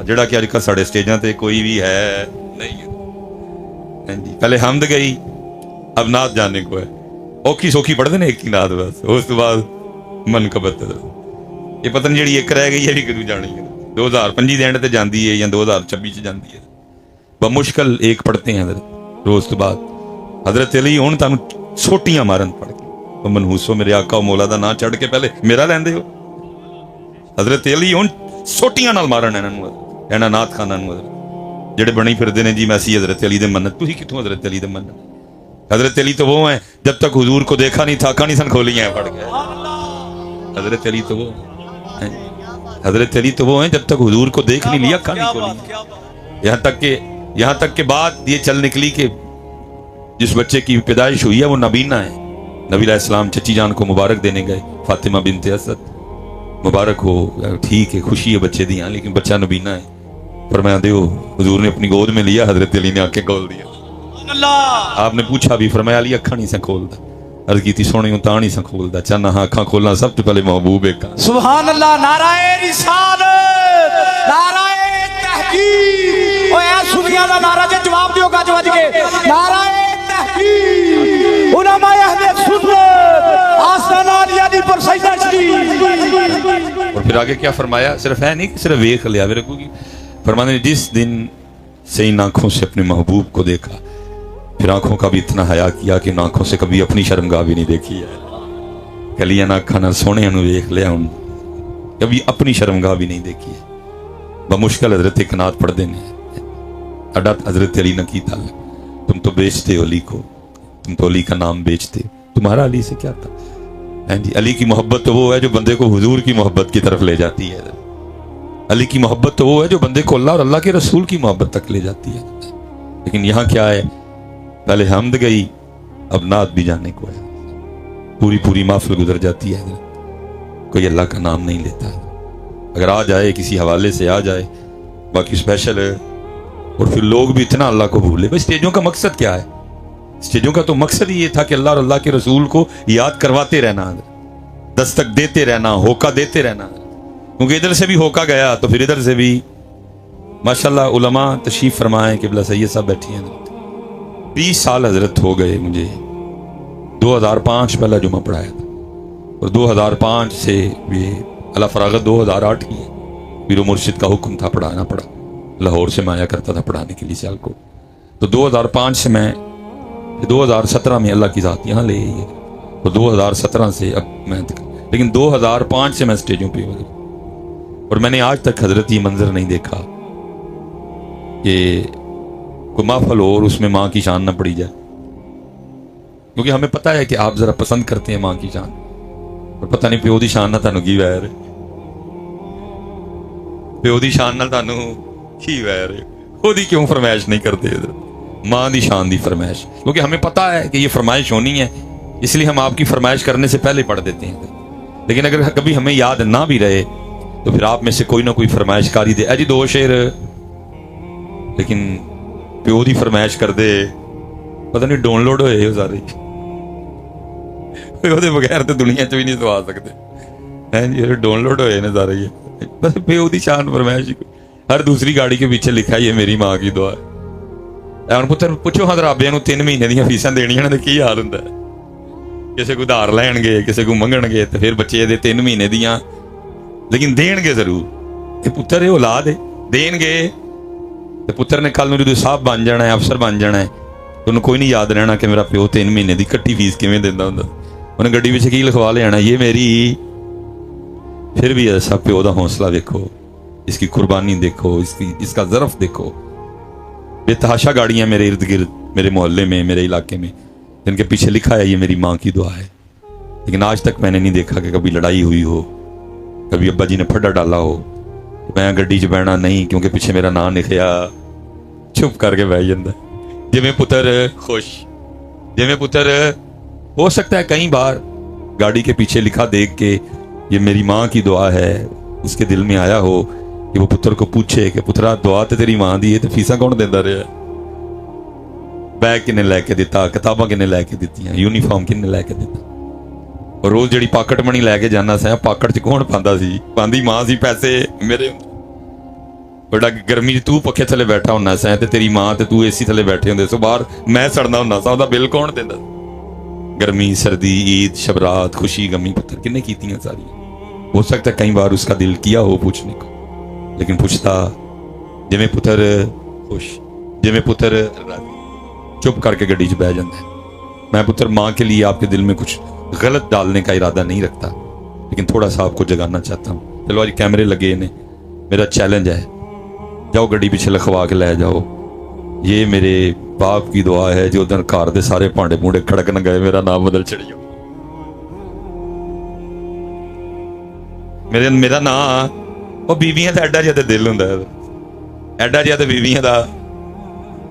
ਜਿਹੜਾ ਕਿ ਅੱਜ ਕੱਲ੍ਹ ਸਾਡੇ ਸਟੇਜਾਂ ਤੇ ਕੋਈ ਵੀ ਹੈ ਨਹੀਂ ਹੈ। ਹਾਂਜੀ, ਪਹਿਲੇ ਹਮਦ ਗਈ, ਅਬ ਨਾਤ ਜਾਣੇ ਕੋ ਹੈ। ਔਖੀ ਸੌਖੀ ਪੜ੍ਹਦੇ ਨੇ ਇੱਕ ਹੀ ਨਾਤ ਬਸ, ਉਸ ਤੋਂ ਬਾਅਦ ਮਨਕਬਤ ਇਹ ਪਤਾ ਨਹੀਂ ਜਿਹੜੀ ਇੱਕ ਰਹਿ ਗਈ ਹੈ ਵੀ ਕਦੋਂ ਜਾਣੀ ਹੈ। 2025 ਦੇ ਐਂਡ ਤੇ ਜਾਂਦੀ ਹੈ ਜਾਂ 2026 ਚ ਜਾਂਦੀ ਹੈ। ਬਮੁਸ਼ਕਲ ਇੱਕ ਪੜ੍ਹते हैं रोज तो बाद। हजरत अली ਹੁਣ ਤੁਹਾਨੂੰ ਛੋਟੀਆਂ ਮਾਰਨ ਪੜ ਕੇ ਮਨਹੂਸੋ ਮੇਰੇ ਆਕਾ ਮੌਲਾ ਦਾ ਨਾਂ ਚੜ੍ਹ ਕੇ ਪਹਿਲੇ ਮੇਰਾ ਲੈਂਦੇ ਹੋ। ਹਜ਼ਰਤ ਅਲੀ ਹੁਣ ਛੋਟੀਆਂ ਨਾਲ ਮਾਰਨ ਇਹਨਾਂ ਨੂੰ, ਇਹਨਾਂ ਨਾਥ ਖਾਨਾਂ ਨੂੰ ਜਿਹੜੇ ਬਣੀ ਫਿਰਦੇ ਨੇ ਜੀ ਮੈਂ ਸੀ हजरत अली ਦੇ ਮੰਨਤ। ਤੁਸੀਂ ਕਿੱਥੋਂ हजरत अली ਦੇ ਮੰਨਤ? हजरत अली तो वो हैं जब तक हुजूर को देखा नहीं था आँखां नहीं सन खोलियां पड़ गए। हजरत अली तो वो हैं, हजरत अली तो वो हैं जब तक हुजूर को देख नहीं लिया आँखां नहीं खोली। यहाँ तक के बाद ये चल निकली कि जिस बच्चे की पैदाइश हुई है वो नबीना है। नबी अलैहिस्सलाम चची जान को मुबारक देने गए, फातिमा बिनते असद, मुबारक हो, ठीक है खुशी है बच्चे दी, लेकिन बच्चा नबीना है। फरमाया दे हुजूर ने अपनी गोद में लिया, हजरत अली ने आंखें खोल दिया। आपने पूछा भी, फरमाया अली अखा नहीं सा खोलदा। अर्ज की थी सोने ता नहीं सा खोलदा, चन्ना हाँ अखा खोलना सब तो पहले महबूब एक। सुभान अल्लाह, नाराए रिसालत, नाराए तहकीक। ओए ऐ सुनिया दा नारा जे जवाब दियो गज वज के, नाराए तहकीक। उलमा अहले सुन्नत आस्ताना अली दी पर सजदा शरीफ। और फिर आगे क्या फरमाया? सिर्फ है नहीं कि सिर्फ वेख लिया मेरे को, फरमाने जिस दिन से इन आंखों से अपने महबूब को देखा फिर आंखों का भी इतना हया किया कि आंखों से कभी अपनी शर्मगाह भी नहीं देखी है। कलियां ना अखा ना सोने वेख लिया हूं, कभी अपनी शर्मगाह भी नहीं देखी है। बमुश्किल हजरत एक नात पढ़ते ने अड्डा हजरत अली ने की था, तुम तो बेचते हो अली को, तुम तो अली का नाम बेचते, तुम्हारा अली से क्या था? जी अली की मोहब्बत तो वो है जो बंदे को हुजूर की मोहब्बत की तरफ ले जाती है। अली की मोहब्बत तो वो है जो बंदे को अल्लाह और अल्लाह के रसूल की मोहब्बत तक ले जाती है। लेकिन यहाँ क्या है, पहले हमद गई अब नात भी जाने को है। पूरी पूरी महफिल गुजर जाती है, कोई अल्लाह का नाम नहीं लेता है। अगर आ जाए किसी हवाले से आ जाए बाकी स्पेशल है। और फिर लोग भी इतना अल्लाह को भूले। भाई स्टेजों का मकसद क्या है? स्टेजों का तो मकसद ही ये था कि अल्लाह और अल्लाह के रसूल को याद करवाते रहना, दस्तक देते रहना, होका देते रहना। क्योंकि इधर से भी होका गया तो फिर इधर से भी माशाल्लाह उलमा तशरीफ फरमाए कि बिला सैयद साहब बैठी हैं। 20 साल हजरत हो गए मुझे। 2005 पहला जुमा पढ़ाया था और 2005 से ये अला फरागत 2008 की पीरो मुर्शिद का हुक्म था, पढ़ाना पड़ा। लाहौर से मैं आया करता था पढ़ाने के लिए सियालकोट। तो 2005 से मैं 2017 में अल्लाह की ज़ात यहाँ ले आई है तो 2017 से अब मैं, लेकिन 2005 से मैं स्टेजों पे हूँ और मैंने आज तक हजरत ये मंजर नहीं देखा कि कोई महफल हो और उसमें माँ की शान न पड़ी जाए। क्योंकि हमें पता है कि आप जरा पसंद करते हैं माँ की शान, और पता नहीं प्यो दी शान ना तानू की वैर, प्यो दी शान ना तानू की वैर, ओदी क्यों फरमाइश नहीं करते इधर माँ दी शान दी फरमाइश? क्योंकि हमें पता है कि ये फरमाइश होनी है, इसलिए हम आपकी फरमाइश करने से पहले पढ़ देते हैं। लेकिन अगर कभी हमें याद ना भी रहे तो फिर आप में से कोई ना कोई फरमाइशकारी दे, अजी 2 शेर, लेकिन प्यो दी फरमाइश कर दे, पता नहीं डाउनलोड होए हो सारे बगैर तो दुनिया च भी नहीं सवा सकते हैं जी। डाउनलोड होए ने सारे, बस प्यो दी शान फरमाइश। हर दूसरी गाड़ी के पीछे लिखा है ये मेरी माँ की दुआ है। ਹੁਣ ਪੁੱਤਰ ਪੁੱਛੋ ਹਾਂ ਦਰਾਬਿਆਂ ਨੂੰ 3 ਮਹੀਨੇ ਦੀਆਂ ਫੀਸਾਂ ਦੇਣੀਆਂ ਨੇ ਕੀ ਹਾਲ ਹੁੰਦਾ? ਕਿਸੇ ਕੋ ਉਧਾਰ ਲੈਣਗੇ, ਕਿਸੇ ਕੋ ਮੰਗਣਗੇ ਤੇ ਫਿਰ ਬੱਚੇ ਦੇ 3 ਮਹੀਨੇ ਦੀਆਂ, ਲੇਕਿਨ ਦੇਣਗੇ ਜ਼ਰੂਰ। ਤੇ ਪੁੱਤਰ ਇਹ ਔਲਾਦ ਹੈ, ਦੇਣਗੇ। ਤੇ ਪੁੱਤਰ ਨੇ ਕੱਲ ਨੂੰ ਜਦੋਂ ਸਾਹਿਬ ਬਣ ਜਾਣਾ ਹੈ, ਅਫਸਰ ਬਣ ਜਾਣਾ ਹੈ, ਉਹਨੂੰ ਕੋਈ ਨਹੀਂ ਯਾਦ ਰਹਿਣਾ ਕਿ ਮੇਰਾ ਪਿਓ 3 ਮਹੀਨੇ ਦੀ ਇਕੱਠੀ ਫੀਸ ਕਿਵੇਂ ਦਿੰਦਾ ਹੁੰਦਾ। ਉਹਨੇ ਗੱਡੀ ਵਿੱਚ ਕੀ ਲਿਖਵਾ ਲਿਆਣਾ, ਇਹ ਮੇਰੀ। ਫਿਰ ਵੀ ਐਸਾ ਪਿਓ ਦਾ ਹੌਸਲਾ ਦੇਖੋ, इसकी कुर्बानी देखो, इसका ज़रफ़ देखो। बेतहाशा गाड़ियाँ मेरे इर्द गिर्द, मेरे मोहल्ले में, मेरे इलाके में, जिनके पीछे लिखा है ये मेरी माँ की दुआ है। लेकिन आज तक मैंने नहीं देखा कि कभी लड़ाई हुई हो, कभी अब्बा जी ने फड्डा डाला हो, मैं गड्डी च बहना नहीं क्योंकि पीछे मेरा नाम लिखिया, चुप करके बह जाता। जिमें पुत्र खुश, जिमें पुत्र हो सकता है कई बार गाड़ी के पीछे लिखा देख के ये मेरी माँ की दुआ है, उसके दिल में आया हो कि वो पुत्र को पूछे कि पुत्रा दुआ तो तेरी माँ दी है, तो फीसा कौन देता रहा? बैग किन्ने लैके दिता, किताबां किन्ने लैके दित्तियां, यूनीफॉर्म किन्ने लैके दिता? और रोज जिहड़ी पाकट मनी लैके जाना सा, पाकट च कौन पांदा सी? पांदी माँ सी पैसे मेरे। ਬੜਾ ਗਰਮੀ 'ਚ ਤੂੰ ਪੱਖੇ ਥੱਲੇ ਬੈਠਾ ਹੁੰਨਾ ਸੈਂ ਤੇ ਤੇਰੀ ਮਾਂ ਤੇ ਤੂੰ ਏਸੀ ਥੱਲੇ ਬੈਠੇ ਹੁੰਦੇ ਸੋ ਬਾਹਰ ਮੈਂ ਸੜਨਾ ਹੁੰਨਾ ਸਾਂ ਉਹਦਾ ਬਿੱਲ ਕੌਣ ਦਿੰਦਾ ਗਰਮੀ सर्दी ईद शबरात खुशी गमी पुत्र किन्ने कीतियां सारी हो सकता है कई बार उसका दिल किया हो पूछने को लेकिन पूछता जिवें पुत्र खुश जिवें पुत्र चुप करके गड्डी च बह जाता है मैं पुत्र माँ के लिए आपके दिल में कुछ गलत डालने का इरादा नहीं रखता लेकिन थोड़ा सा आपको जगाना चाहता हूँ चलो आज कैमरे लगे ने मेरा चैलेंज है जाओ गड्डी पीछे लिखवा के ले जाओ ये मेरे बाप की दुआ है जो उधर घर दे सारे भांडे भूंडे खड़क न गए मेरा नाम बदल चढ़ियो मेरा नाम वो बीबियां दा एडा जिहा दिल हुंदा है एडा जिहा ते बीबियां दा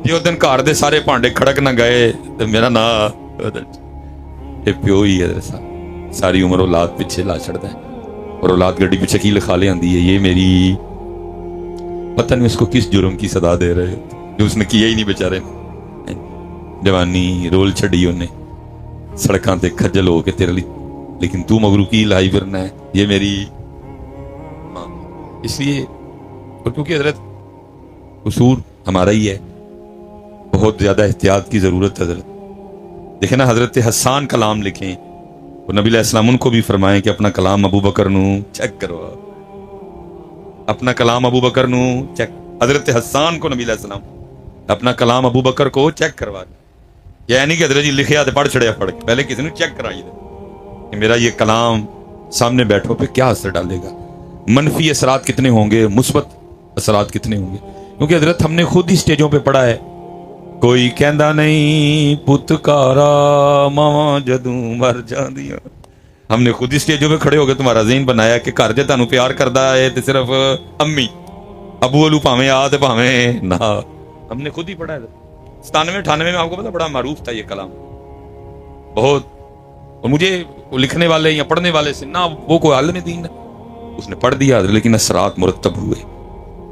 जे उस दिन घर दे सारे भांडे खड़क न गए ते मेरा नाम बदल ये प्यो ही है सारी उम्र औलाद पीछे ला छड़दा है और औलाद गड्डी पीछे की लिखा ले आंदी है ये मेरी पता नहीं उसको किस जुर्म की सदा दे रहे हो जो उसने किया ही नहीं बेचारे जवानी रोल छड़ी उन्हें सड़कों ते खज्जल हो के तेरे लिए लेकिन तू मगरू की लाई फिरना है ये मेरी मां इसलिए और क्योंकि हजरत कसूर हमारा ही है बहुत ज्यादा एहतियात की जरूरत है हजरत देखे ना हजरत हसान कलाम लिखें और नबी अलैहिस्सलाम उनको भी फरमाएं कि अपना कलाम अबू बकर नू चेक करवा अपना कलाम अबू बकर नू चेक हजरत हसान को नबी अलैहिस्सलाम अपना कलाम अबू बकर को चेक करवा यह नहीं कि हजरत जी लिखे आते पढ़ छड़िया पढ़ के पहले किसी ने चेक कराई दे कि मेरा ये कलाम सामने बैठो पे क्या असर डालेगा मनफी असरात कितने होंगे मुस्बत असरात कितने होंगे क्योंकि हजरत हमने खुद ही स्टेजों पे पढ़ा है कोई कहता नहीं पुतकारा मावा जदू मर जांदियां हमने खुद ही स्टेजों पे खड़े हो गए तुम्हारा ज़हन बनाया कि घर जे तुहानू प्यार करता है तो सिर्फ अम्मी अबू अलू भावें आ ते भावें ना हमने खुद ही पढ़ा है 97-98 में आपको पता बड़ा मारूफ था ये कलाम बहुत और मुझे लिखने वाले या पढ़ने वाले से ना वो कोई आलिम दीन उसने पढ़ दिया लेकिन असरात मुरतब हुए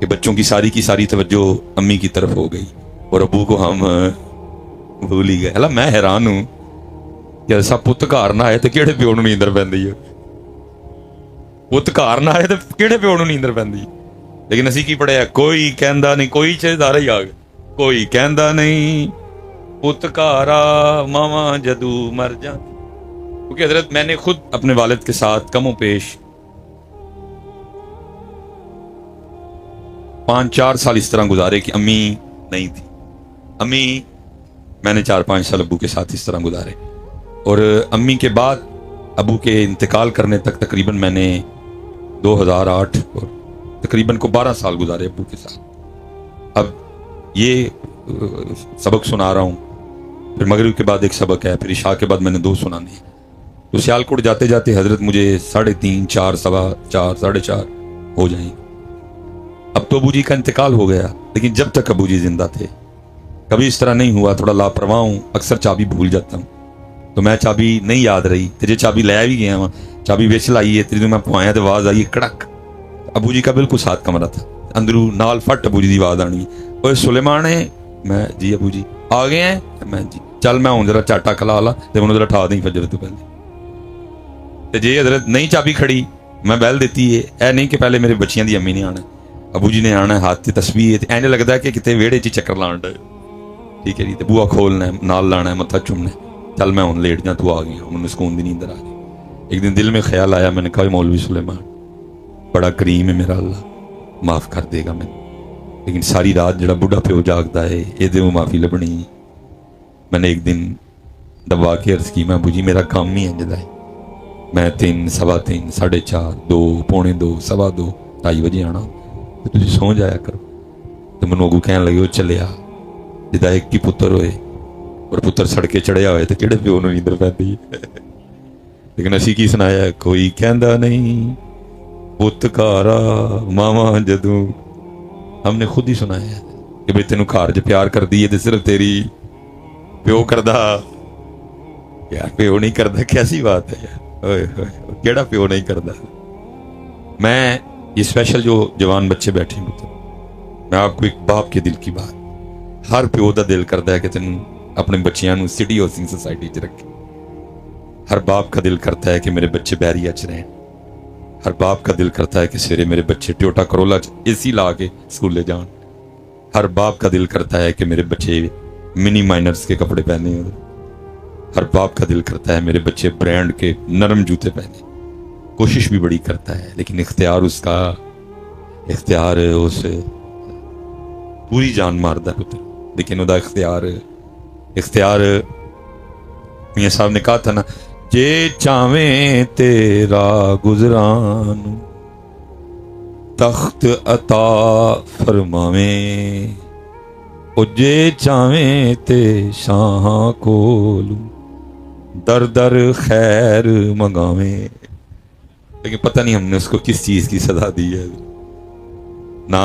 कि बच्चों की सारी तवज्जो अम्मी की तरफ हो गई और अबू को हम भूल ही गए हला मैं हैरान हूं कि ऐसा पुत घर ना आए तो किहड़े प्यो नूं नींदर पैंदी है पुत घर ना आए तो किहड़े प्यो नूं नींदर पैंदी लेकिन असीं की पढ़िया कोई कहंदा नहीं कोई चेदारा ही आ गया कोई कहंदा नहीं पुत घरा मावा जदू मर जा क्योंकि हजरत मैंने खुद अपने वालिद के साथ कमो पेश 5-4 साल इस तरह गुजारे कि अम्मी नहीं थी अम्मी मैंने 4-5 साल अबू के साथ इस तरह गुजारे और अम्मी के बाद अबू के इंतकाल करने तक तकरीबन मैंने 2008 और तकरीबन को 12 साल गुजारे अबू के साथ अब ये सबक सुना रहा हूँ फिर मगरिब के बाद एक सबक है फिर इशा के बाद मैंने 2 सुनाने हैं तो सियालकोट जाते जाते हजरत मुझे 3:30 4 सवा 4 4:30 हो जाएंगे अब तो अबू जी का इंतकाल हो गया लेकिन जब तक अबू जी जिंदा थे कभी इस तरह नहीं हुआ थोड़ा लापरवाह हूँ अक्सर चाबी भूल जाता हूँ तो मैं चाबी नहीं याद रही तेरे चाबी ले भी गया वहाँ चाबी बेच लाई है तेरी मैं पवाया तो आवाज आई कड़क अबू जी का बिल्कुल साथ कमरा था अंदरू नाल फट अबू जी की आवाज आनी ओए सुलेमान है मैं जी अबू जी आ गए हैं मैं जी चल मैं हूं जरा चाटा खला ला ते मैनूं जरा ठा दी फजर तो पहले ते जे हजरत नहीं चाबी खड़ी मैं बैल देती है ऐ नहीं कि पहले मेरे बच्चियां दी अम्मी ने आना अबू जी ने आना हाथ ते तस्बीह इंज लगदा है कि किते वेड़े च चक्कर लाण दे ठीक है जी ते बुआ खोलना है नाल लाना है मत्था चुमना है चल मैं हुण लेट जा तू आ गई मैनूं सुकून दी नींदर आ गई एक दिन दिल में ख्याल आया मैंने कहा मौलवी सुलेमान बड़ा करीम है मेरा अल्लाह माफ कर देगा मैं लेकिन सारी रात जड़ा बुढ़ा प्यो जागता है ये माफी लभनी मैंने एक दिन दबा के अर्ज की मैं बुझी मेरा काम ही इंजदा है मैं 3 सवा 3 4:30 2 पौने 2 सवा 2 2:30 बजे आना तो तुझे सौ जाया करो तो मैं अगू कहन लगे चलिया जिदा एक ही पुत्र होए और पुत्र सड़के चढ़िया होए तो किहड़े प्यो नूं नींदर पैंदी लेकिन असीं की सुनाया कोई कहंदा नहीं पुत घरा मावा जदू हमने खुद ही सुनाया है कि भाई तेनू घर च प्यार कर दी है तो सिर्फ तेरी प्यो करदा यार प्यो नहीं करदा कैसी बात है यार ओए केड़ा प्यो नहीं करदा मैं ये स्पेशल जो जवान बच्चे बैठे हैं मैं आपको एक बाप के दिल की बात हर प्यो का दिल करता है कि तेन अपने बच्चियां सिटी हाउसिंग सोसाइटी च रखे हर बाप का दिल करता है कि मेरे बच्चे बैरिया च रहें हर बाप का दिल करता है कि सवेरे मेरे बच्चे टोयोटा करोला एसी ला के स्कूले जान। हर बाप का दिल करता है कि मेरे बच्चे मिनी माइनर्स के कपड़े पहने हो। हर बाप का दिल करता है मेरे बच्चे ब्रांड के नरम जूते पहने। कोशिश भी बड़ी करता है, लेकिन इख्तियार उस पूरी जान मारदा पुत्र। लेकिन उदा इख्तियार मियां साहब ने कहा था ना, जे चावें तेरा गुजरान तख्त अता फरमावें, ओ जे चावें ते शाह कोलू दर दर खैर मंगावें। लेकिन पता नहीं हमने उसको किस चीज की सदा दी है। ना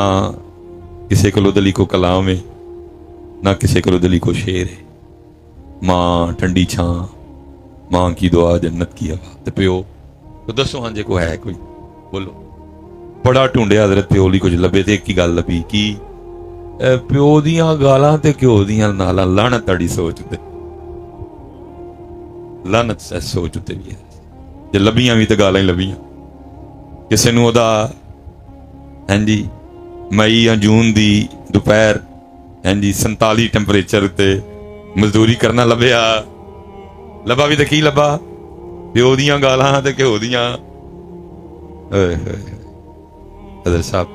किसी को दिली को कलाम है, ना किसी को दिली को शेर है। मां ठंडी छां, मां की दुआ जन्नत की हवा। ते प्यो तो दसो हाँ जे को है कोई, बोलो। बड़ा ढूंढिया हजरत प्यो ली कुछ लभे ते एक ही गल लभी कि प्यो दियां गालां ते घ्यो दियां नालां। लानत ताड़ी सोच ते, लानत सोच उत्ते भी है। जे लभियां भी ते गालां ही लभियां। किसी नूं ओदा जी मई या जून दी दोपहर जी 47 टैंपरेचर उत्ते मजदूरी करना लभा भी तो की लभा, प्यो दियां गालां ते घ्यो दियां। हज़रत साहब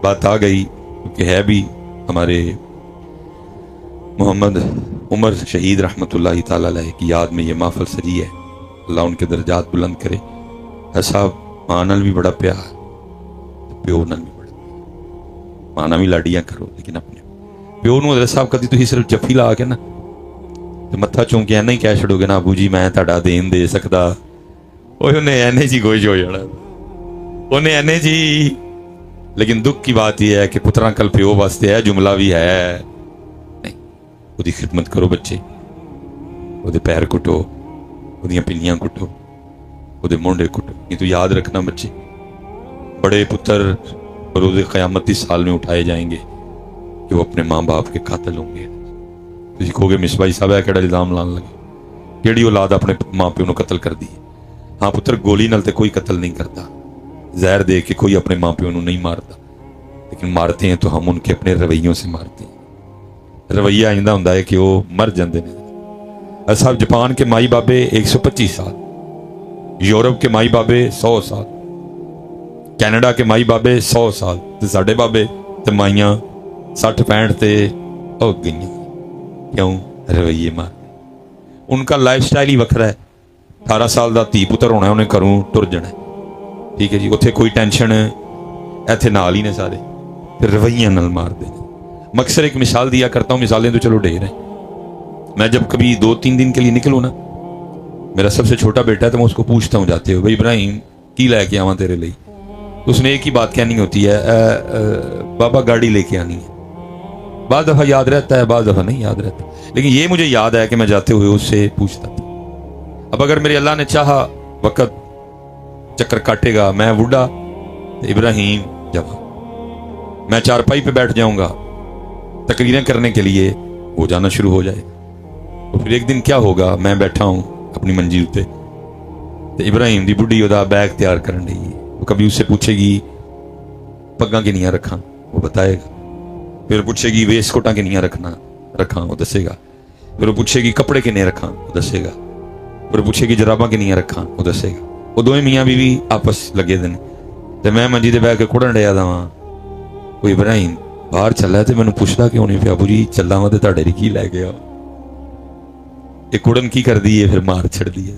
बात आ गई कि है भी हमारे मोहम्मद उमर शहीद रहमतुल्लाह ताला अलैह की याद में ये महफिल सजी है। अल्लाह उनके दर्जात बुलंद करे। साहब मां नाल भी बड़ा प्यार, प्यो नाल भी बड़ा। मां नाल भी लाडियां करो, लेकिन अपने प्यो नूं हज़रत साहब कदी तुसीं सिर्फ जफ्फी ला के ना ते मत्था चूम के नहीं कह छड़ोगे ना अबू जी मैं तुहाडा देन दे सकदा, उन्हें एने जी खुश हो जाना, उन्हें एने जी। लेकिन दुख की बात यह है कि पुत्रा कल प्यो वास्ते है जुमला भी है नहीं। उसकी खिदमत करो बच्चे, ਉਹਦੇ पैर कुटो, ਉਹਦੀਆਂ पिन्नियां कुटो, ਉਹਦੇ मोंडे कुटो। ये तो याद रखना बच्चे, बड़े पुत्र रोज़ क़यामत इस साल में उठाए जाएंगे कि वो अपने माँ बाप के कातिल होंगे। तुसीं कहोगे मिसबाई साहब है किहड़ा इल्जाम लाने लगे, किहड़ी औलाद अपने माँ प्यो को कतल कर दी। हाँ पुत्र, गोली नाल ते कोई कतल नहीं करता, जहर दे के कोई अपने माँ प्यो को नहीं मारता, लेकिन मारते हैं तो हम उनके अपने रवैयों से मारते हैं। रवैया इंदा हुंदा है कि वो मर जाते हैं। साहब जापान के माई बाबे 125 साल, यूरोप के माई बाबे 100 साल, कैनेडा के माई बाबे 100 साल, ते साडे बाबे ते माइयां 60-65 ते हो गई। क्यों? रवैये मार। उनका लाइफ स्टाइल ही वखरा है। 18 साल का धी पुत्र होना, उन्हें घरों टुर जाना, ठीक है जी। उत्थे कोई टेंशन, इत्थे नाल ही ने सारे, फिर रवैया नाल मारते हैं। मैं अक्सर एक मिसाल दिया करता हूँ, मिसालें तो चलो ढेर हैं। मैं जब कभी 2-3 दिन के लिए निकलूँ ना, मेरा सबसे छोटा बेटा है, तो मैं उसको पूछता हूँ जाते हुए, भाई इब्राहिम की लैके आवा तेरे लिए? तो उसने एक ही बात कहनी होती है, बाबा गाड़ी लेके आनी है। बाद दफ़ा याद रहता है, बाद दफ़ा नहीं याद रहता, लेकिन ये मुझे याद है कि मैं जाते हुए उससे पूछता था। अब अगर मेरे अल्लाह ने चाहा वक़्त चक्कर काटेगा, मैं बूढ़ा, इब्राहिम जवान, मैं चारपाई पे बैठ जाऊंगा, तकरीरें करने के लिए वो जाना शुरू हो जाए। तो फिर एक दिन क्या होगा, मैं बैठा हूं अपनी मंजिल पे, तो इब्राहिम दी बुढ़ी ओदा बैग तैयार करने लगी। वो कभी उससे पूछेगी पग्गां किनियां रखा, वो बताएगा। फिर पूछेगी वेस्टकोटां किनियां रखा, वो दसेगा। फिर वो पूछेगी कपड़े किन्ने रखा, वो दसेगा। फिर पूछेगी जराबां किनियां रखा, वो दसेगा। वो दोवें मियाँ बीवी आपस लगे दे ने, ते मैं मंजी दे बैठ के कुड़न डया दा वां। कोई इब्राहिम बाहर चला ते मैनूं पुछदा क्यों नहीं पिया, अबू जी चला वां ते तुहाडे लई की लै गया। ये कुड़न की करदी है, फिर मार छड़दी है।